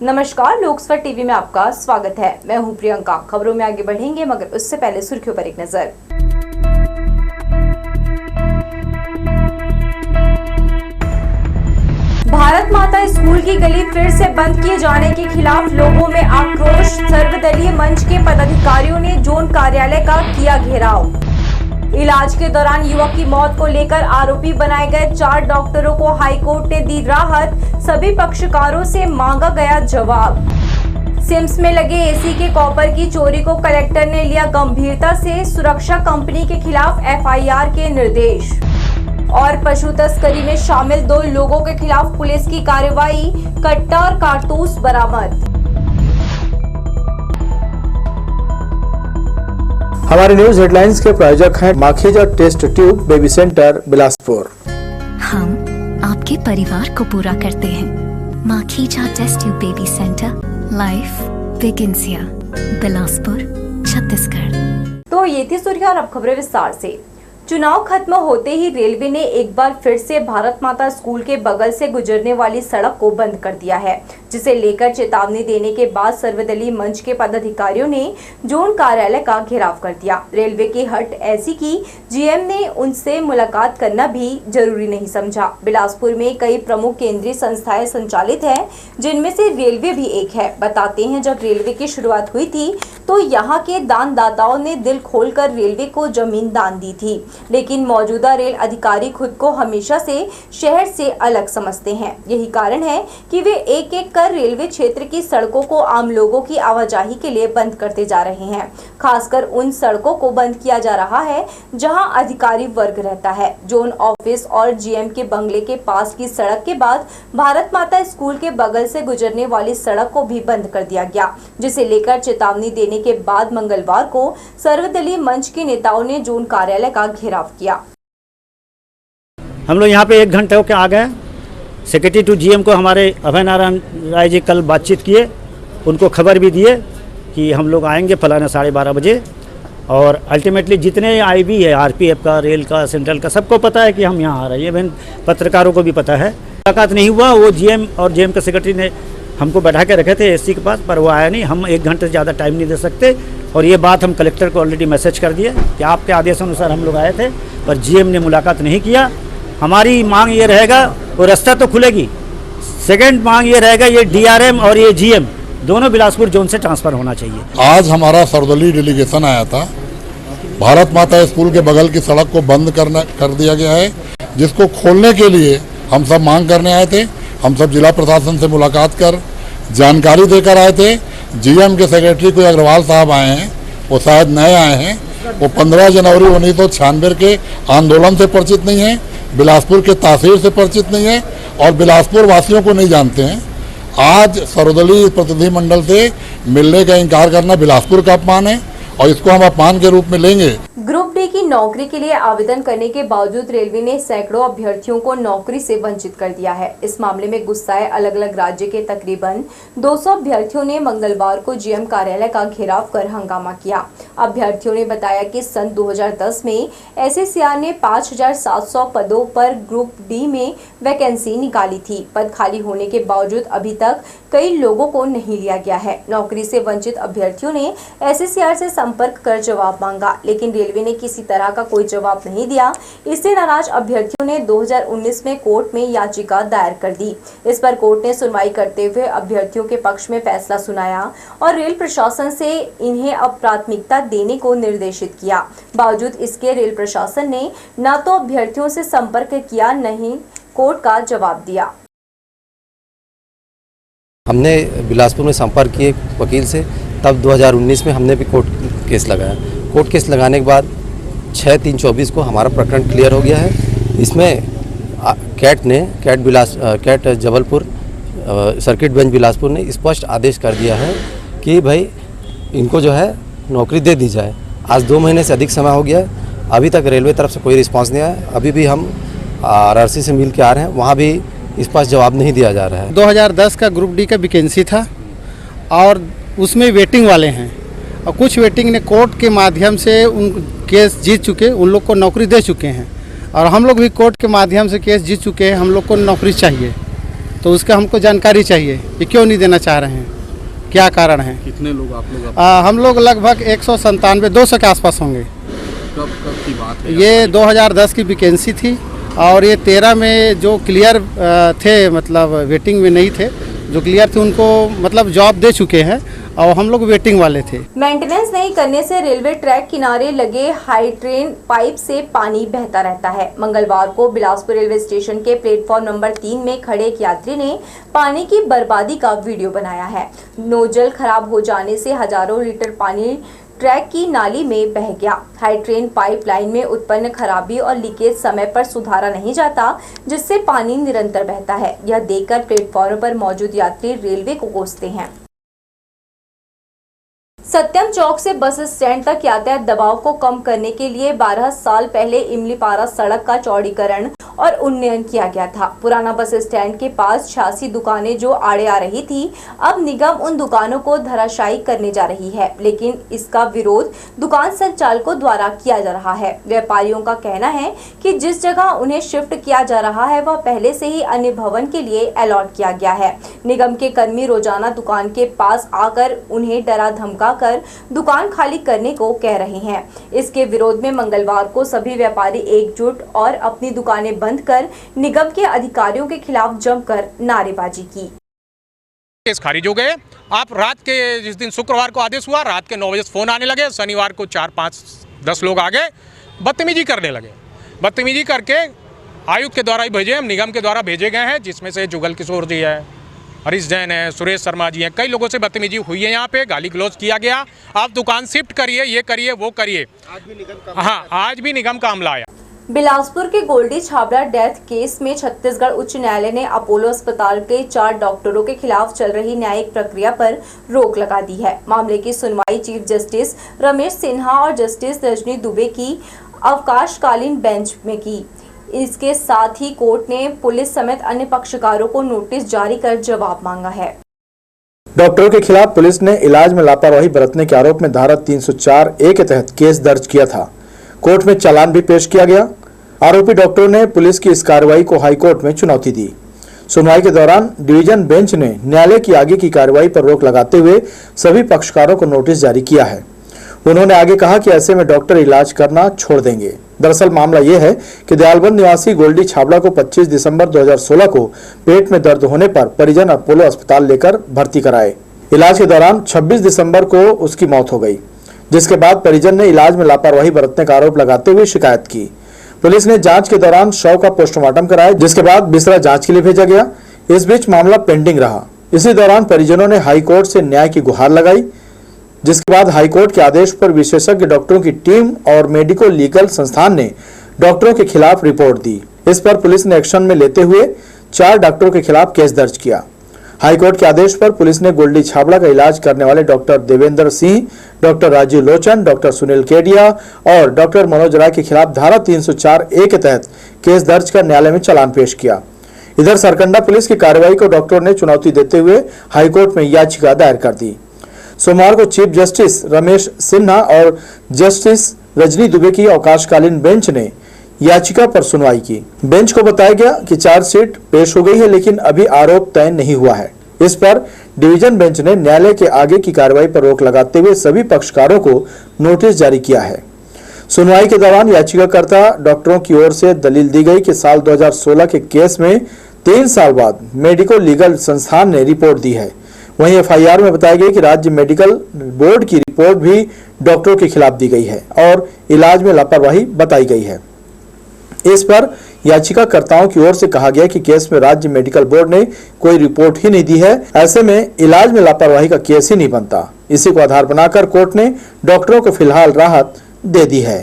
नमस्कार, लोकसभा टीवी में आपका स्वागत है। मैं हूं प्रियंका। खबरों में आगे बढ़ेंगे, मगर उससे पहले सुर्खियों पर एक नजर। भारत माता स्कूल की गली फिर से बंद किए जाने के खिलाफ लोगों में आक्रोश। सर्वदलीय मंच के पदाधिकारियों ने जोन कार्यालय का किया घेराव। इलाज के दौरान युवक की मौत को लेकर आरोपी बनाए गए 4 डॉक्टरों को हाईकोर्ट ने दी राहत। सभी पक्षकारों से मांगा गया जवाब। सिम्स में लगे एसी के कॉपर की चोरी को कलेक्टर ने लिया गंभीरता से। सुरक्षा कंपनी के खिलाफ एफआईआर के निर्देश। और पशु तस्करी में शामिल 2 लोगों के खिलाफ पुलिस की कार्रवाई। कट्टा और कारतूस बरामद। हमारे न्यूज हेडलाइंस के प्रायोजक हैं Makhija test tube baby centre Bilaspur. हम आपके परिवार को पूरा करते हैं। Makhija test tube baby centre, life begins here, Bilaspur, Chhattisgarh. तो ये थी सुर्खियां और अब खबरें विस्तार से। चुनाव खत्म होते ही रेलवे ने एक बार फिर से भारत माता स्कूल के बगल से गुजरने वाली सड़क को बंद कर दिया है, जिसे लेकर चेतावनी देने के बाद सर्वदलीय मंच के पदाधिकारियों ने जोन कार्यालय का घेराव कर दिया। रेलवे की हट ऐसी की जीएम ने उनसे मुलाकात करना भी जरूरी नहीं समझा। बिलासपुर में कई प्रमुख केंद्रीय संस्थाएं संचालित है, जिनमें से रेलवे भी एक है। बताते हैं, जब रेलवे की शुरुआत हुई थी तो यहाँ के दानदाताओं ने दिल खोलकर रेलवे को जमीन दान दी थी, लेकिन मौजूदा रेल अधिकारी खुद को हमेशा से शहर से अलग समझते हैं। यही कारण है कि वे एक एक कर रेलवे क्षेत्र की सड़कों को आम लोगों की आवाजाही के लिए बंद करते जा रहे हैं। खासकर उन सड़कों को बंद किया जा रहा है जहां अधिकारी वर्ग रहता है। जोन ऑफिस और जीएम के बंगले के पास की सड़क के बाद भारत माता स्कूल के बगल से गुजरने वाली सड़क को भी बंद कर दिया गया, जिसे लेकर चेतावनी देने के बाद मंगलवार को सर्वदलीय मंच के नेताओं ने जोन कार्यालय का घेराव किया। हम लोग यहाँ पे 1 घंटे होकर आ गए। सेक्रेटरी टू जीएम को हमारे अभय नारायण राय जी कल बातचीत किए, उनको खबर भी दिए कि हम लोग आएंगे फलाना 12:30 बजे। और अल्टीमेटली जितने आईबी है, आरपीएफ का, रेल का, सेंट्रल का, सबको पता है कि हम यहाँ आ रहे हैं। इवन पत्रकारों को भी पता है। मुलाकात नहीं हुआ। वो जीएम और जीएम के सेक्रेटरी ने हमको बैठा के रखे थे एससी के पास, पर वो आया नहीं। हम 1 घंटे से ज़्यादा टाइम नहीं दे सकते। और ये बात हम कलेक्टर को ऑलरेडी मैसेज कर दिए कि आपके आदेश अनुसार हम लोग आए थे, पर जीएम ने मुलाकात नहीं किया। हमारी मांग ये रहेगा, वो रास्ता तो खुलेगी। सेकंड मांग ये रहेगा, ये डीआरएम और ये जीएम दोनों बिलासपुर जोन से ट्रांसफ़र होना चाहिए। आज हमारा सर्वदलीय डेलीगेशन आया था। भारत माता स्कूल के बगल की सड़क को बंद कर दिया गया है, जिसको खोलने के लिए हम सब मांग करने आए थे। हम सब जिला प्रशासन से मुलाकात कर जानकारी देकर आए थे। जीएम के सेक्रेटरी कोई अग्रवाल साहब आए हैं, वो शायद नए आए हैं। वो 15 जनवरी 1996 के आंदोलन से परिचित नहीं है, बिलासपुर के तासीर से परिचित नहीं है और बिलासपुर वासियों को नहीं जानते हैं। आज सर्वदलीय प्रतिनिधिमंडल से मिलने का इनकार करना बिलासपुर का अपमान है और इसको हम अपमान के रूप में लेंगे। ग्रुप डी की नौकरी के लिए आवेदन करने के बावजूद रेलवे ने सैकड़ों अभ्यर्थियों को नौकरी से वंचित कर दिया है। इस मामले में गुस्साए अलग अलग राज्य के तकरीबन 200 अभ्यर्थियों ने मंगलवार को जीएम कार्यालय का घेराव कर हंगामा किया। अभ्यर्थियों ने बताया कि सन 2010 में एसएससीआर ने 5700 पदों पर ग्रुप डी में वैकेंसी निकाली थी। पद खाली होने के बावजूद अभी तक कई लोगों को नहीं लिया गया है। नौकरी से वंचित अभ्यर्थियों ने एसएससीआर से संपर्क कर जवाब मांगा, लेकिन रेलवे ने किसी तरह का कोई जवाब नहीं दिया। इससे नाराज अभ्यर्थियों ने 2019 में कोर्ट में याचिका दायर कर दी। इस पर कोर्ट ने सुनवाई करते हुए अभ्यर्थियों के पक्ष में फैसला सुनाया और रेल प्रशासन से इन्हें अब प्राथमिकता देने को निर्देशित किया। बावजूद इसके रेल प्रशासन ने न तो अभ्यर्थियों से संपर्क किया, न ही कोर्ट का जवाब दिया। हमने बिलासपुर में संपर्क किए वकील से, तब 2019 में हमने भी कोर्ट केस लगाया। कोर्ट केस लगाने के बाद 6/3/24 को हमारा प्रकरण क्लियर हो गया है। इसमें CAT Jabalpur circuit bench Bilaspur ने स्पष्ट आदेश कर दिया है कि भाई इनको जो है नौकरी दे दी जाए। आज 2 महीने से अधिक समय हो गया है, अभी तक रेलवे तरफ से कोई रिस्पांस नहीं आया। अभी भी हम आरआरसी से मिल के आ रहे हैं, वहाँ भी स्पष्ट जवाब नहीं दिया जा रहा है। 2010 का ग्रुप डी का वैकेंसी था और उसमें वेटिंग वाले हैं, और कुछ वेटिंग ने कोर्ट के माध्यम से उन केस जीत चुके, उन लोग को नौकरी दे चुके हैं। और हम लोग भी कोर्ट के माध्यम से केस जीत चुके हैं, हम लोग को नौकरी चाहिए। तो उसका हमको जानकारी चाहिए कि क्यों नहीं देना चाह रहे हैं, क्या कारण है। कितने लोग आप लोग? हम लोग लगभग 197-200 के आसपास होंगे। कब की बात है? ये 2010 की वैकेंसी थी और ये 13 में जो क्लियर थे, मतलब वेटिंग में नहीं थे, जो क्लियर थे उनको मतलब जॉब दे चुके हैं और हम लोग वेटिंग वाले थे। मेंटेनेंस नहीं करने से रेलवे ट्रैक किनारे लगे हाइड्रेन पाइप से पानी बहता रहता है। मंगलवार को बिलासपुर रेलवे स्टेशन के प्लेटफॉर्म नंबर 3 में खड़े एक यात्री ने पानी की बर्बादी का वीडियो बनाया है। नोजल खराब हो जाने से हजारों लीटर पानी ट्रैक की नाली में बह गया। हाइड्रेन पाइपलाइन में उत्पन्न खराबी और लीकेज समय पर सुधारा नहीं जाता, जिससे पानी निरंतर बहता है। यह देखकर प्लेटफॉर्म पर मौजूद यात्री रेलवे को कोसते हैं। सत्यम चौक से बस स्टैंड तक यातायात दबाव को कम करने के लिए 12 साल पहले इमलीपारा सड़क का चौड़ीकरण और उन्नयन किया गया था। पुराना बस स्टैंड के पास 86 दुकानें जो आड़े आ रही थी, अब निगम उन दुकानों को धराशायी करने जा रही है, लेकिन इसका विरोध दुकान संचालकों द्वारा किया जा रहा है। व्यापारियों का कहना है कि जिस जगह उन्हें शिफ्ट किया जा रहा है वह पहले से ही अन्य भवन के लिए अलॉट किया गया है। निगम के कर्मी रोजाना दुकान के पास आकर उन्हें डरा धमका कर दुकान खाली करने को कह रहे हैं। इसके विरोध में मंगलवार को सभी व्यापारी एकजुट और अपनी दुकानें बंद कर निगम के अधिकारियों के खिलाफ जमकर नारेबाजी की। केस खारिज हो गए। आप रात के जिस दिन शुक्रवार को आदेश हुआ, रात के 9 बजे फोन आने लगे। शनिवार को 4, 5, 10 लोग आ गए, बदतमीजी करने लगे। बदतमीजी करके आयुक्त के द्वारा ही भेजे, हम निगम के द्वारा भेजे गए हैं, जिसमें से जुगल किशोर जी है, हरीश जैन है, सुरेश शर्मा जी हैं। कई लोगों से बदतमीजी हुई है, यहाँ पे गाली गलौज किया गया। आप दुकान शिफ्ट करिए, ये करिए, वो करिए। आज भी निगम का अमला आया। बिलासपुर के गोल्डी छाबड़ा डेथ केस में छत्तीसगढ़ उच्च न्यायालय ने अपोलो अस्पताल के 4 डॉक्टरों के खिलाफ चल रही न्यायिक प्रक्रिया पर रोक लगा दी है। मामले की सुनवाई चीफ जस्टिस रमेश सिन्हा और जस्टिस रजनी दुबे की अवकाशकालीन बेंच में की। इसके साथ ही कोर्ट ने पुलिस समेत अन्य पक्षकारों को नोटिस जारी कर जवाब मांगा है। डॉक्टरों के खिलाफ पुलिस ने इलाज में लापरवाही बरतने के आरोप में धारा 304A के तहत केस दर्ज किया था। कोर्ट में चालान भी पेश किया गया। आरोपी डॉक्टरों ने पुलिस की इस कार्रवाई को हाईकोर्ट में चुनौती दी। सुनवाई के दौरान डिवीजन बेंच ने न्यायालय की आगे की कार्रवाई पर रोक लगाते हुए सभी पक्षकारों को नोटिस जारी किया है। उन्होंने आगे कहा कि ऐसे में डॉक्टर इलाज करना छोड़ देंगे। दरअसल मामला यह है कि दयालबंद निवासी गोल्डी छाबड़ा को 25 दिसंबर 2016 को पेट में दर्द होने पर परिजन अपोलो अस्पताल लेकर भर्ती कराए। इलाज के दौरान 26 दिसंबर को उसकी मौत हो गई, जिसके बाद परिजन ने इलाज में लापरवाही बरतने का आरोप लगाते हुए शिकायत की। पुलिस ने जांच के दौरान शव का पोस्टमार्टम कराया, जिसके बाद बिस्तरा जांच के लिए भेजा गया। इस बीच मामला पेंडिंग रहा। इसी दौरान परिजनों ने हाईकोर्ट से न्याय की गुहार लगाई, जिसके बाद हाईकोर्ट के आदेश पर विशेषज्ञ डॉक्टरों की टीम और मेडिको लीगल संस्थान ने डॉक्टरों के खिलाफ रिपोर्ट दी। इस पर पुलिस ने एक्शन में लेते हुए 4 डॉक्टरों के खिलाफ केस दर्ज किया। हाईकोर्ट के आदेश पर पुलिस ने गोल्डी छाबड़ा का इलाज करने वाले doctor Devendra Singh, doctor Rajiv Lochan, doctor Sunil Kedia और डॉक्टर मनोज राय के खिलाफ धारा 304A के तहत केस दर्ज कर न्यायालय में चालान पेश किया। इधर सरकंडा पुलिस की कार्रवाई को डॉक्टरों ने चुनौती देते हुए हाईकोर्ट में याचिका दायर कर दी। सोमवार को चीफ जस्टिस रमेश सिन्हा और जस्टिस रजनी दुबे की अवकाशकालीन बेंच ने याचिका पर सुनवाई की। बेंच को बताया गया कि चार्जशीट पेश हो गई है, लेकिन अभी आरोप तय नहीं हुआ है। इस पर डिवीजन बेंच ने न्यायालय के आगे की कार्रवाई पर रोक लगाते हुए सभी पक्षकारों को नोटिस जारी किया है। सुनवाई के दौरान याचिकाकर्ता डॉक्टरों की ओर से दलील दी गई कि साल 2016 के केस में 3 साल बाद मेडिको लीगल संस्थान ने रिपोर्ट दी है। वहीं FIR में बताया गया कि राज्य मेडिकल बोर्ड की रिपोर्ट भी डॉक्टरों के खिलाफ दी गई है और इलाज में लापरवाही बताई गई है। इस पर याचिकाकर्ताओं की ओर से कहा गया कि केस में राज्य मेडिकल बोर्ड ने कोई रिपोर्ट ही नहीं दी है, ऐसे में इलाज में लापरवाही का केस ही नहीं बनता। इसी को आधार बनाकर कोर्ट ने डॉक्टरों को फिलहाल राहत दे दी है।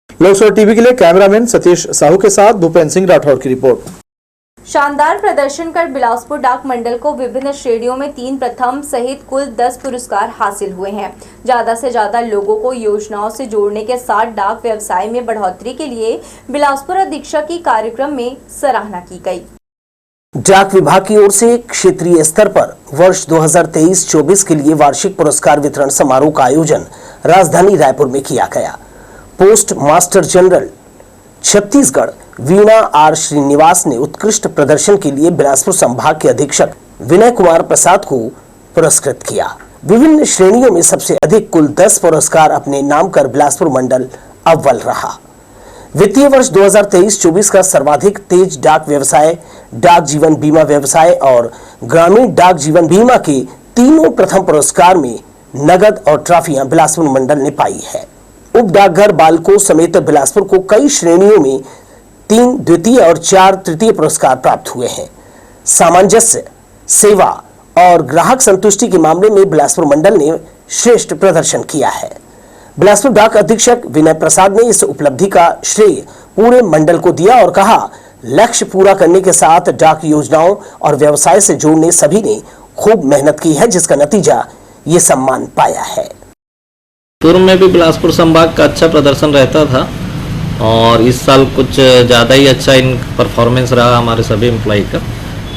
लोकसभा टीवी के लिए कैमरामैन सतीश साहू के साथ भूपेंद्र सिंह राठौर की रिपोर्ट। शानदार प्रदर्शन कर बिलासपुर डाक मंडल को विभिन्न श्रेणियों में 3 प्रथम सहित कुल 10 पुरस्कार हासिल हुए हैं। ज्यादा से ज्यादा लोगों को योजनाओं से जोड़ने के साथ डाक व्यवसाय में बढ़ोतरी के लिए बिलासपुर अधीक्षक की कार्यक्रम में सराहना की गई। डाक विभाग की ओर से क्षेत्रीय स्तर पर वर्ष 2023-24 के लिए वार्षिक पुरस्कार वितरण समारोह का आयोजन राजधानी रायपुर में किया गया। Post master general Chhattisgarh Veena R Srinivas ने उत्कृष्ट प्रदर्शन के लिए बिलासपुर संभाग के अधीक्षक विनय कुमार प्रसाद को पुरस्कृत किया। विभिन्न श्रेणियों में सबसे अधिक कुल 10 पुरस्कार अपने नाम कर बिलासपुर मंडल अव्वल रहा। वित्तीय वर्ष 2023-24 का सर्वाधिक तेज डाक व्यवसाय, डाक जीवन बीमा व्यवसाय और ग्रामीण डाक जीवन बीमा के तीनों प्रथम पुरस्कार में नगद और ट्रॉफियां बिलासपुर मंडल ने पाई है। उप डाकघर बालकों समेत बिलासपुर को कई श्रेणियों में 3 द्वितीय और 4 तृतीय पुरस्कार प्राप्त हुए हैं। सामंजस्य, सेवा और ग्राहक संतुष्टि के मामले में बिलासपुर मंडल ने श्रेष्ठ प्रदर्शन किया है। बिलासपुर डाक अधीक्षक विनय प्रसाद ने इस उपलब्धि का श्रेय पूरे मंडल को दिया और कहा, लक्ष्य पूरा करने के साथ डाक योजनाओं और व्यवसाय से जोड़ने सभी ने खूब मेहनत की है, जिसका नतीजा ये सम्मान पाया है। पूर्व में भी बिलासपुर संभाग का अच्छा प्रदर्शन रहता था और इस साल कुछ ज़्यादा ही अच्छा इन परफॉर्मेंस रहा हमारे सभी एम्प्लॉय का,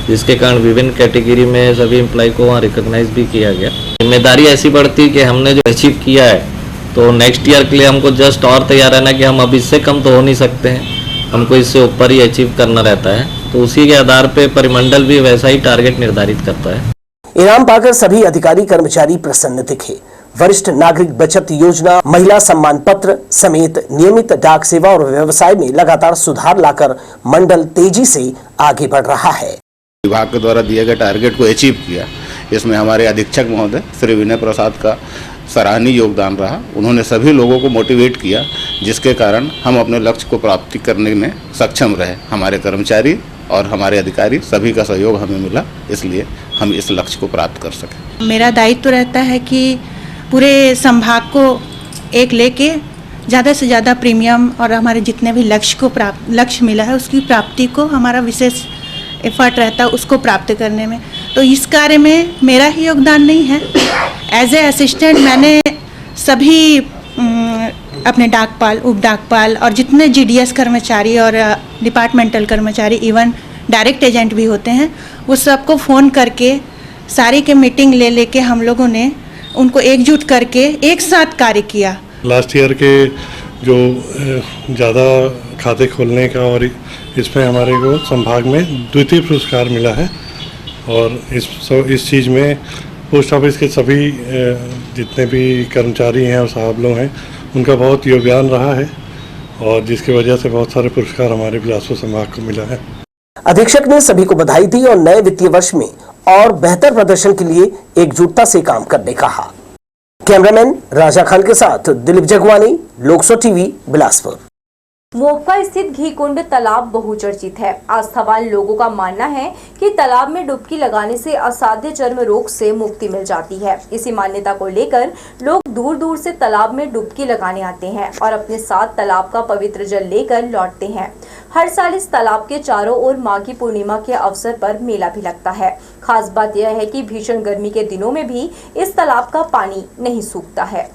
जिसके कारण विभिन्न कैटेगरी में सभी एम्प्लॉय को वहाँ रिकॉग्नाइज भी किया गया। जिम्मेदारी ऐसी बढ़ती कि हमने जो अचीव किया है तो नेक्स्ट ईयर के लिए हमको जस्ट और तैयार रहना कि हम अब इससे कम तो हो नहीं सकते हैं, हमको इससे ऊपर ही अचीव करना रहता है। तो उसी के आधार पे परिमंडल भी वैसा ही टारगेट निर्धारित करता है। इनाम पाकर सभी अधिकारी कर्मचारी प्रसन्न दिखे। वरिष्ठ नागरिक बचत योजना, महिला सम्मान पत्र समेत नियमित डाक सेवा और व्यवसाय में लगातार सुधार लाकर मंडल तेजी से आगे बढ़ रहा है। विभाग के द्वारा दिए गए टारगेट को अचीव किया। इसमें हमारे अधीक्षक महोदय श्री विनय प्रसाद का सराहनीय योगदान रहा। उन्होंने सभी लोगों को मोटिवेट किया, जिसके कारण हम अपने लक्ष्य को प्राप्ति करने में सक्षम रहे। हमारे कर्मचारी और हमारे अधिकारी सभी का सहयोग हमें मिला, इसलिए हम इस लक्ष्य को प्राप्त कर सके। मेरा दायित्व रहता है कि पूरे संभाग को एक लेके ज़्यादा से ज़्यादा प्रीमियम और हमारे जितने भी लक्ष्य मिला है उसकी प्राप्ति को हमारा विशेष एफर्ट रहता है उसको प्राप्त करने में। तो इस कार्य में मेरा ही योगदान नहीं है। एज ए असिस्टेंट मैंने सभी अपने डाकपाल, उप डाकपाल और जितने जीडीएस कर्मचारी और डिपार्टमेंटल कर्मचारी, इवन डायरेक्ट एजेंट भी होते हैं, वो सबको फ़ोन करके सारी के मीटिंग ले लेके हम लोगों ने उनको एकजुट करके एक साथ कार्य किया। लास्ट ईयर के जो ज़्यादा खाते खोलने का और इसमें हमारे को संभाग में द्वितीय पुरस्कार मिला है और इस चीज़ में पोस्ट ऑफिस के सभी जितने भी कर्मचारी हैं और साहब लोग हैं उनका बहुत योगदान रहा है और जिसकी वजह से बहुत सारे पुरस्कार हमारे बिलासपुर संभाग को मिला है। अधीक्षक ने सभी को बधाई दी और नए वित्तीय वर्ष में और बेहतर प्रदर्शन के लिए एकजुटता से काम करने कहा। कैमरामैन राजा खान के साथ दिलीप जगवानी, लोकसो टीवी, बिलासपुर। मोहका स्थित घी कुंड तालाब बहुचर्चित है। आस्थावान लोगों का मानना है कि तालाब में डुबकी लगाने से असाध्य चर्म रोग से मुक्ति मिल जाती है। इसी मान्यता को लेकर लोग दूर दूर से तालाब में डुबकी लगाने आते हैं और अपने साथ तालाब का पवित्र जल लेकर लौटते हैं। हर साल इस तालाब के चारों ओर माघी पूर्णिमा के अवसर पर मेला भी लगता है। खास बात यह है कि भीषण गर्मी के दिनों में भी इस तालाब का पानी नहीं सूखता है।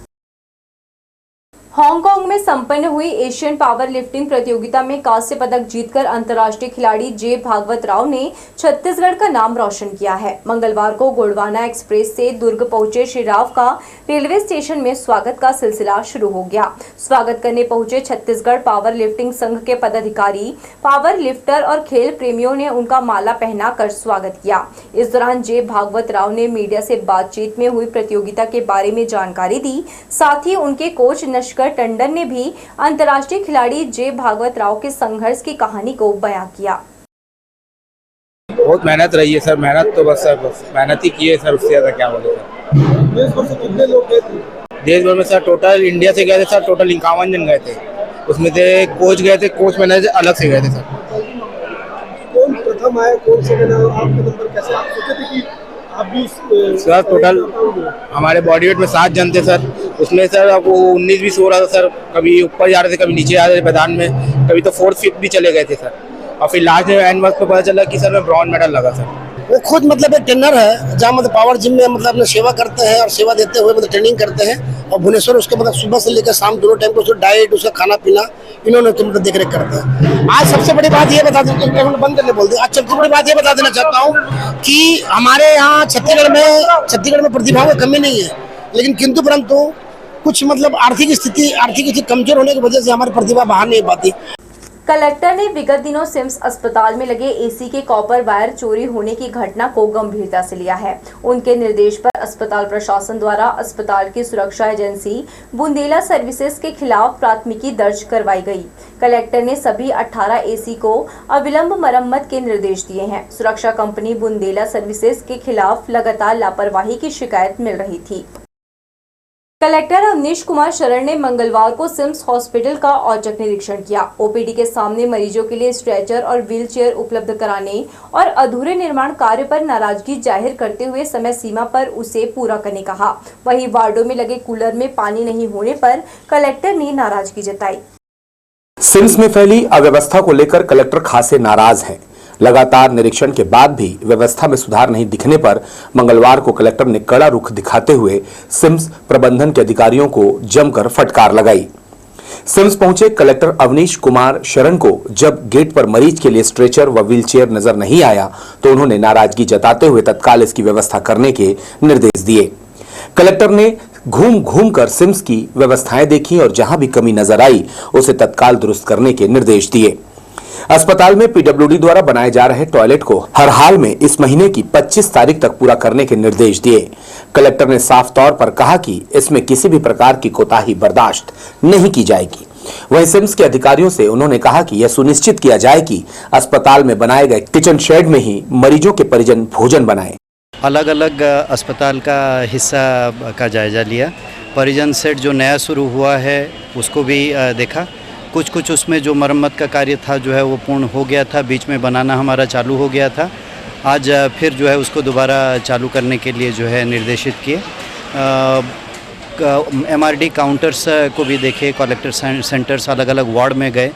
हांगकांग में संपन्न हुई एशियन पावर लिफ्टिंग प्रतियोगिता में कांस्य पदक जीतकर अंतर्राष्ट्रीय खिलाड़ी जे भागवत राव ने छत्तीसगढ़ का नाम रोशन किया है। मंगलवार को गोंडवाना एक्सप्रेस से दुर्ग पहुंचे श्री राव का रेलवे स्टेशन में स्वागत का सिलसिला शुरू हो गया। स्वागत करने पहुंचे छत्तीसगढ़ पावर लिफ्टिंग संघ के पदाधिकारी, पावर लिफ्टर और खेल प्रेमियों ने उनका माला पहनाकर स्वागत किया। इस दौरान जे भागवत राव ने मीडिया से बातचीत में हुई प्रतियोगिता के बारे में जानकारी दी। साथ ही उनके कोच नशकर टंडन ने भी अंतर्राष्ट्रीय खिलाड़ी जे भागवत राव के संघर्ष की कहानी को बयां किया। बहुत मेहनत रही है सर, मेहनत तो बस मेहनत ही की है सर, उससे ज्यादा क्या बोले सर। देश भर से कितने लोग गए थे? देश भर में सर टोटल इंडिया से गए थे सर, टोटल 51 जन गए थे। उसमें से कोच गए थे, कोच मैनेजर अलग से गए थे सर। कौन प्रथम आया, कौन सेकंड आया, आपका नंबर कैसे? आप सोचे थे कि आप भी सर? टोटल हमारे बॉडी वेट में 7 जन थे सर। उसमें सर आपको 19-20 हो रहा था सर, कभी ऊपर जा रहे थे, कभी नीचे जा रहे थे मैदान में, कभी तो 4th 5th भी चले गए थे सर। और फिर लास्ट में एंड वक्त पे पता चला कि सर मैं ब्रॉन्ज मेडल लगा सर। वो खुद मतलब एक ट्रेनर है, जहाँ मतलब पावर जिम में मतलब अपना सेवा करते हैं और सेवा देते हुए मतलब ट्रेनिंग करते हैं। और भुवनेश्वर उसके मतलब सुबह से लेकर शाम दोनों टाइम को उसका डाइट, उसका खाना पीना इन्होंने तो मतलब देख रेख करते हैं। आज सबसे बड़ी बात ये बता दें, बंद करने बोल दें। आज सबसे बड़ी बात ये बता देना चाहता हूँ कि हमारे यहाँ छत्तीसगढ़ में प्रतिभाओं की कमी नहीं है, लेकिन किंतु परंतु कुछ मतलब आर्थिक स्थिति कमजोर होने की वजह से हमारी प्रतिभा बाहर नहीं पाती। कलेक्टर ने विगत दिनों सिम्स अस्पताल में लगे एसी के कॉपर वायर चोरी होने की घटना को गंभीरता से लिया है। उनके निर्देश पर अस्पताल प्रशासन द्वारा अस्पताल की सुरक्षा एजेंसी बुंदेला सर्विसेज के खिलाफ प्राथमिकी दर्ज करवाई गई। कलेक्टर ने सभी 18 एसी को अविलंब मरम्मत के निर्देश दिए हैं। सुरक्षा कंपनी बुंदेला सर्विसेज के खिलाफ लगातार लापरवाही की शिकायत मिल रही थी। कलेक्टर अवनीश कुमार शरण ने मंगलवार को सिम्स हॉस्पिटल का औचक निरीक्षण किया। ओपीडी के सामने मरीजों के लिए स्ट्रेचर और व्हील चेयर उपलब्ध कराने और अधूरे निर्माण कार्य पर नाराजगी जाहिर करते हुए समय सीमा पर उसे पूरा करने कहा। वहीं वार्डों में लगे कूलर में पानी नहीं होने पर कलेक्टर ने नाराजगी जताई। सिम्स में फैली अव्यवस्था को लेकर कलेक्टर खासे नाराज हैं। लगातार निरीक्षण के बाद भी व्यवस्था में सुधार नहीं दिखने पर मंगलवार को कलेक्टर ने कड़ा रुख दिखाते हुए सिम्स प्रबंधन के अधिकारियों को जमकर फटकार लगाई। सिम्स पहुंचे कलेक्टर अवनीश कुमार शरण को जब गेट पर मरीज के लिए स्ट्रेचर व व्हीलचेयर नजर नहीं आया तो उन्होंने नाराजगी जताते हुए तत्काल इसकी व्यवस्था करने के निर्देश दिए। कलेक्टर ने घूम घूम कर सिम्स की व्यवस्थाएं देखी और जहां भी कमी नजर आई उसे तत्काल दुरुस्त करने के निर्देश दिए। अस्पताल में पीडब्ल्यूडी द्वारा बनाए जा रहे टॉयलेट को हर हाल में इस महीने की 25 तारीख तक पूरा करने के निर्देश दिए। कलेक्टर ने साफ तौर पर कहा कि इसमें किसी भी प्रकार की कोताही बर्दाश्त नहीं की जाएगी। वहीं सिम्स के अधिकारियों से उन्होंने कहा कि यह सुनिश्चित किया जाए कि अस्पताल में बनाए गए किचन शेड में ही मरीजों के परिजन भोजन बनाएं। अलग अलग अस्पताल का हिस्सा का जायजा लिया। परिजन सेट जो नया शुरू हुआ है उसको भी देखा। कुछ उसमें जो मरम्मत का कार्य था जो है वो पूर्ण हो गया था, बीच में बनाना हमारा चालू हो गया था। आज फिर जो है उसको दोबारा चालू करने के लिए जो है निर्देशित किए। MRD काउंटर्स को भी देखे, कलेक्टर सेंटर्स अलग अलग वार्ड में गए।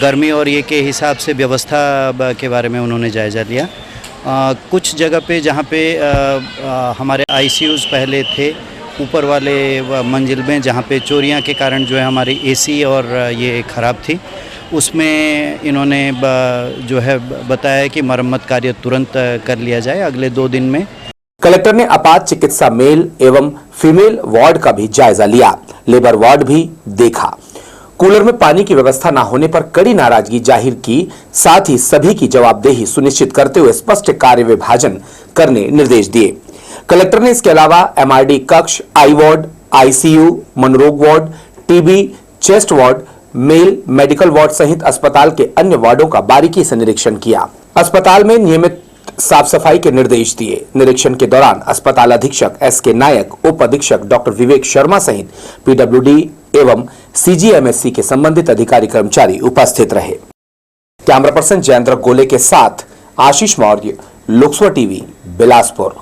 गर्मी और ये के हिसाब से व्यवस्था के बारे में उन्होंने जायज़ा लिया। कुछ जगह पे जहाँ पे हमारे ICUs पहले थे ऊपर वाले मंजिल में, जहाँ पे चोरियाँ के कारण जो है हमारी AC और ये ख़राब थी, उसमें इन्होंने जो है बताया कि मरम्मत कार्य तुरंत कर लिया जाए अगले 2 दिन में। कलेक्टर ने आपात चिकित्सा मेल एवं फीमेल वार्ड का भी जायजा लिया। लेबर वार्ड भी देखा। कूलर में पानी की व्यवस्था न होने पर कड़ी नाराजगी जाहिर की। साथ ही सभी की जवाबदेही सुनिश्चित करते हुए स्पष्ट कार्य विभाजन करने निर्देश दिए। कलेक्टर ने इसके अलावा MRD कक्ष, आई वार्ड, ICU, मनोरोग ward, TB, chest ward, male medical ward सहित अस्पताल के अन्य वार्डों का बारीकी से निरीक्षण किया। अस्पताल में नियमित साफ सफाई के निर्देश दिए। निरीक्षण के दौरान अस्पताल अधीक्षक SK नायक, उप अधीक्षक डॉक्टर विवेक शर्मा सहित PWD एवं CGMSC के संबंधित अधिकारी कर्मचारी उपस्थित रहे। कैमरा पर्सन जयेंद्र गोले के साथ आशीष मौर्य, लोकसभा टीवी, बिलासपुर।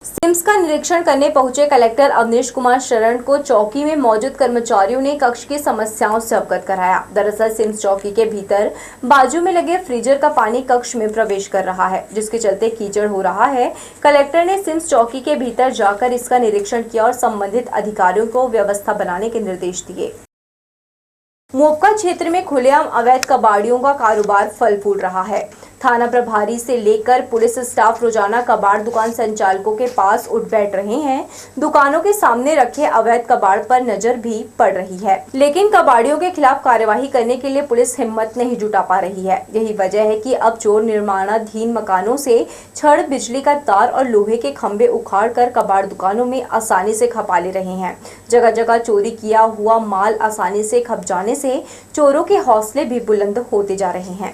सिम्स का निरीक्षण करने पहुंचे कलेक्टर अवनीश कुमार शरण को चौकी में मौजूद कर्मचारियों ने कक्ष की समस्याओं से अवगत कराया। दरअसल सिम्स चौकी के भीतर बाजू में लगे फ्रीजर का पानी कक्ष में प्रवेश कर रहा है, जिसके चलते कीचड़ हो रहा है। कलेक्टर ने सिम्स चौकी के भीतर जाकर इसका निरीक्षण किया और संबंधित अधिकारियों को व्यवस्था बनाने के निर्देश दिए। मोपका क्षेत्र में खुलेआम अवैध कबाड़ियों का कारोबार फल फूल रहा है। थाना प्रभारी से लेकर पुलिस स्टाफ रोजाना कबाड़ दुकान संचालकों के पास उठ बैठ रहे हैं। दुकानों के सामने रखे अवैध कबाड़ पर नजर भी पड़ रही है, लेकिन कबाड़ियों के खिलाफ कार्यवाही करने के लिए पुलिस हिम्मत नहीं जुटा पा रही है। यही वजह है कि अब चोर निर्माणाधीन मकानों से छड़, बिजली का तार और लोहे के खंभे उखाड़ कर कबाड़ दुकानों में आसानी से खपा ले रहे हैं। जगह जगह चोरी किया हुआ माल आसानी से खप जाने से चोरों के हौसले भी बुलंद होते जा रहे हैं।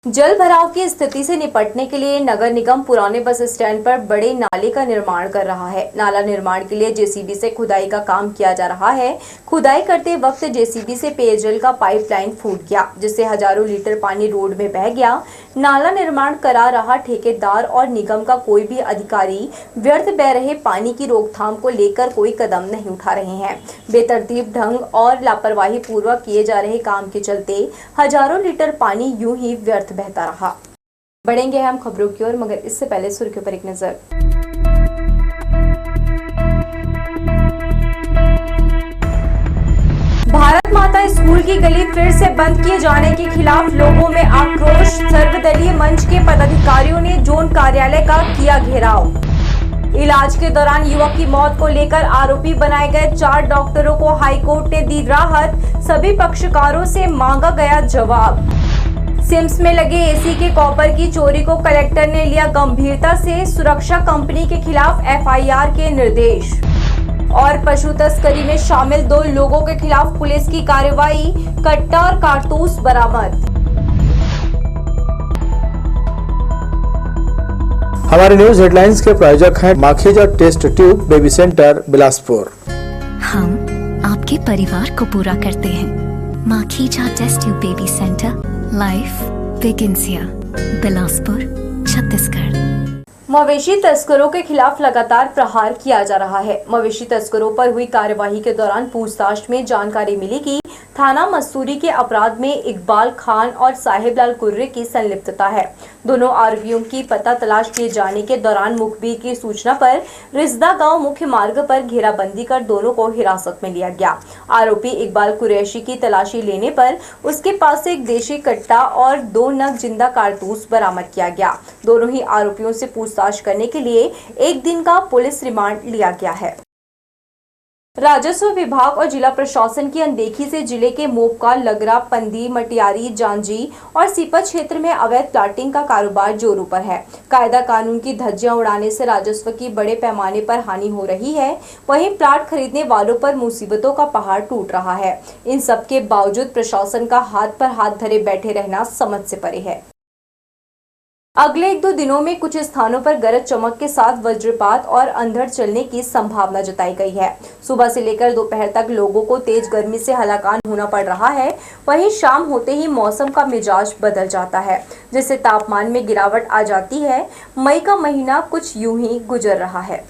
जल भराव की स्थिति से निपटने के लिए नगर निगम पुराने बस स्टैंड पर बड़े नाले का निर्माण कर रहा है। नाला निर्माण के लिए जेसीबी से खुदाई का काम किया जा रहा है। खुदाई करते वक्त जेसीबी से पेयजल का पाइपलाइन फूट गया, जिससे हजारों लीटर पानी रोड में बह गया। नाला निर्माण करा रहा ठेकेदार और निगम का कोई भी अधिकारी व्यर्थ बह रहे पानी की रोकथाम को लेकर कोई कदम नहीं उठा रहे हैं। बेतरतीब ढंग और लापरवाही पूर्वक किए जा रहे काम के चलते हजारों लीटर पानी यूं ही व्यर्थ बहता रहा। बढ़ेंगे हम खबरों की ओर, मगर इससे पहले सुर्खियों पर एक नजर। भारत माता स्कूल की गली फिर से बंद किए जाने के खिलाफ लोगों में आक्रोश। सर्वदलीय मंच के पदाधिकारियों ने जोन कार्यालय का किया घेराव। इलाज के दौरान युवक की मौत को लेकर आरोपी बनाए गए 4 डॉक्टरों को हाईकोर्ट ने दी राहत। सभी पक्षकारों से मांगा गया जवाब। सिम्स में लगे एसी के कॉपर की चोरी को कलेक्टर ने लिया गंभीरता से। सुरक्षा कंपनी के खिलाफ एफआईआर के निर्देश। और पशु तस्करी में शामिल 2 लोगों के खिलाफ पुलिस की कार्रवाई। कट्टा और कारतूस बरामद। हमारे न्यूज हेडलाइंस के प्रायोजक हैं Makhija test tube baby centre Bilaspur. हम आपके परिवार को पूरा करते हैं। Makhija test tube baby centre, life begins here, Bilaspur, Chhattisgarh. मवेशी तस्करों के खिलाफ लगातार प्रहार किया जा रहा है। मवेशी तस्करों पर हुई कार्यवाही के दौरान पूछताछ में जानकारी मिली कि थाना मसूरी के अपराध में इकबाल खान और साहिबलाल कुर्रे की संलिप्तता है। दोनों आरोपियों की पता तलाश किए जाने के दौरान मुखबिर की सूचना पर रिजदा गांव मुख्य मार्ग पर घेराबंदी कर दोनों को हिरासत में लिया गया। आरोपी इकबाल कुरैशी की तलाशी लेने पर उसके पास से एक देशी कट्टा और 2 नग जिंदा कारतूस बरामद किया गया। दोनों ही आरोपियों से पूछताछ करने के लिए 1 दिन का पुलिस रिमांड लिया गया है। राजस्व विभाग और जिला प्रशासन की अनदेखी से जिले के मोपका, लगरा, पंदी, मटियारी, जांजी और सीपत क्षेत्र में अवैध प्लाटिंग का कारोबार जोरों पर है। कायदा कानून की धज्जियां उड़ाने से राजस्व की बड़े पैमाने पर हानि हो रही है। वहीं प्लाट खरीदने वालों पर मुसीबतों का पहाड़ टूट रहा है। इन सब के बावजूद प्रशासन का हाथ पर हाथ धरे बैठे रहना समझ से परे है। अगले 1-2 दिनों में कुछ स्थानों पर गरज चमक के साथ वज्रपात और अंधड़ चलने की संभावना जताई गई है। सुबह से लेकर दोपहर तक लोगों को तेज गर्मी से हलाकान होना पड़ रहा है। वहीं शाम होते ही मौसम का मिजाज बदल जाता है, जिससे तापमान में गिरावट आ जाती है। मई का महीना कुछ यूं ही गुजर रहा है।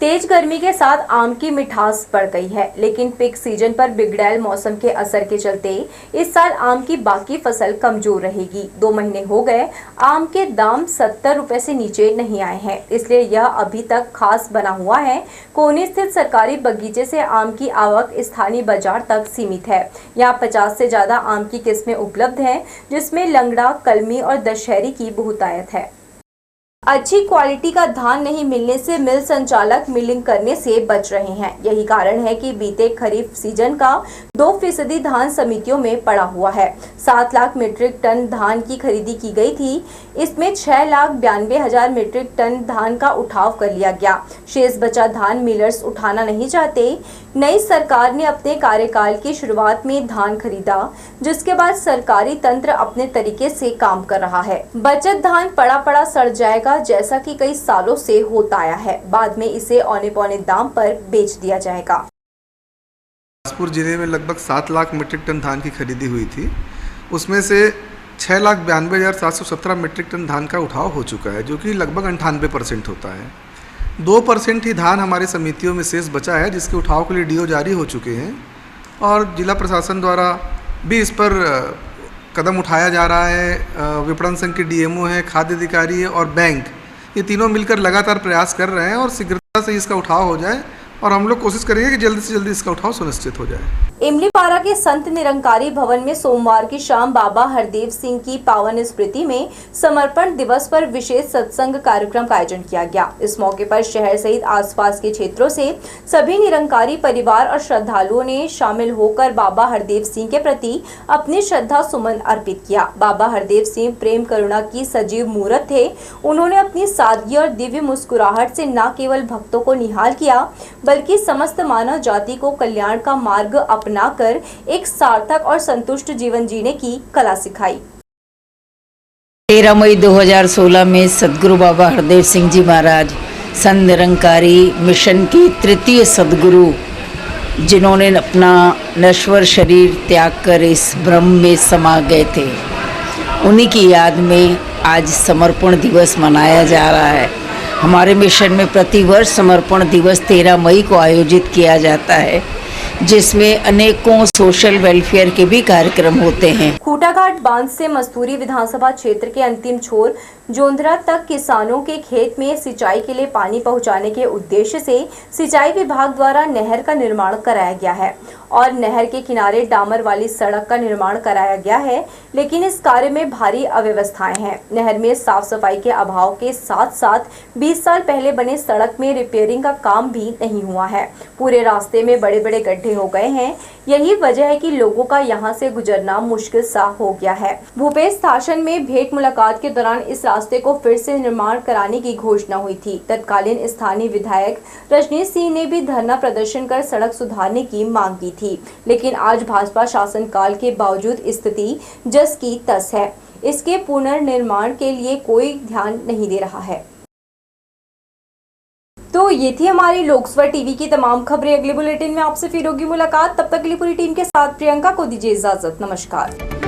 तेज गर्मी के साथ आम की मिठास बढ़ गई है, लेकिन पीक सीजन पर बिगड़ैल मौसम के असर के चलते इस साल आम की बाकी फसल कमजोर रहेगी। 2 महीने हो गए आम के दाम 70 रुपए से नीचे नहीं आए हैं, इसलिए यह अभी तक खास बना हुआ है। कोनी स्थित सरकारी बगीचे से आम की आवक स्थानीय बाजार तक सीमित है। यहाँ 50 से ज्यादा आम की किस्में उपलब्ध हैं, जिसमें लंगड़ा, कलमी और दशहरी की बहुतायत है। अच्छी क्वालिटी का धान नहीं मिलने से मिल संचालक मिलिंग करने से बच रहे हैं। यही कारण है कि बीते खरीफ सीजन का 2% धान समितियों में पड़ा हुआ है। 7 लाख मीट्रिक टन धान की खरीदी की गई थी। इसमें 6,92,000 मीट्रिक टन धान का उठाव कर लिया गया। शेष बचा धान मिलर्स उठाना नहीं चाहते। नई सरकार ने अपने कार्यकाल की शुरुआत में धान खरीदा, जिसके बाद सरकारी तंत्र अपने तरीके से काम कर रहा है। बचत धान पड़ा पड़ा सड़ जाएगा, जैसा कि कई सालों से होता आया है। बाद में इसे औने पौने दाम पर बेच दिया जाएगा। बिलासपुर जिले में लगभग 7 लाख मीट्रिक टन धान की खरीदी हुई थी। उसमें से 6,92,717 मीट्रिक टन धान का उठाव हो चुका है, जो कि लगभग 98% होता है। 2% ही धान हमारी समितियों में शेष बचा है, जिसके उठाव के लिए डीओ जारी हो चुके हैं और जिला प्रशासन द्वारा भी इस पर कदम उठाया जा रहा है। विपणन संघ के डीएमओ हैं, खाद्य अधिकारी है और बैंक, ये तीनों मिलकर लगातार प्रयास कर रहे हैं और शीघ्रता से इसका उठाव हो जाए और हम लोग कोशिश करेंगे कि जल्दी से जल्दी इसका उठाव सुनिश्चित हो जाए। इमलीपारा के संत निरंकारी भवन में सोमवार की शाम बाबा हरदेव सिंह की पावन स्मृति में समर्पण दिवस पर विशेष सत्संग कार्यक्रम का आयोजन किया गया। इस मौके पर शहर सहित आसपास के क्षेत्रों से सभी निरंकारी परिवार और श्रद्धालुओं ने शामिल होकर बाबा हरदेव सिंह के प्रति अपनी श्रद्धा सुमन अर्पित किया। बाबा हरदेव सिंह प्रेम करुणा की सजीव मूर्त थे। उन्होंने अपनी सादगी और दिव्य मुस्कुराहट से न केवल भक्तों को निहाल किया, बल्कि समस्त मानव जाति को कल्याण का मार्ग अपनाकर एक सार्थक और संतुष्ट जीवन जीने की कला सिखाई। 13 मई 2016 में सदगुरु बाबा हरदेव सिंह जी महाराज संत निरंकारी मिशन की 3य सदगुरु, जिन्होंने अपना नश्वर शरीर त्याग कर इस ब्रह्म में समा गए थे, उन्हीं की याद में आज समर्पण दिवस मनाया जा रहा है। हमारे मिशन में प्रतिवर्ष समर्पण दिवस 13 मई को आयोजित किया जाता है, जिसमें अनेकों सोशल वेलफेयर के भी कार्यक्रम होते हैं। खूटाघाट बांध से मस्तूरी विधानसभा क्षेत्र के अंतिम छोर जोंधरा तक किसानों के खेत में सिंचाई के लिए पानी पहुंचाने के उद्देश्य से सिंचाई विभाग द्वारा नहर का निर्माण कराया गया है और नहर के किनारे डामर वाली सड़क का निर्माण कराया गया है, लेकिन इस कार्य में भारी अव्यवस्थाएं हैं। नहर में साफ सफाई के अभाव के साथ साथ 20 साल पहले बने सड़क में रिपेयरिंग का काम भी नहीं हुआ है। पूरे रास्ते में बड़े बड़े गड्ढे हो गए हैं। यही वजह है कि लोगों का यहां से गुजरना मुश्किल सा हो गया है। भूपेश शासन में भेंट मुलाकात के दौरान इस रास्ते को फिर से निर्माण कराने की घोषणा हुई थी। तत्कालीन स्थानीय विधायक रजनीश सिंह ने भी धरना प्रदर्शन कर सड़क सुधारने की मांग की थी, लेकिन आज भाजपा शासनकाल के बावजूद स्थिति जस की तस है। इसके पुनर्निर्माण के लिए कोई ध्यान नहीं दे रहा है। तो ये थी हमारी लोकसभा टीवी की तमाम खबरें। अगले बुलेटिन में आपसे फिर होगी मुलाकात। तब तक के लिए पूरी टीम के साथ प्रियंका को दीजिए इजाजत। नमस्कार।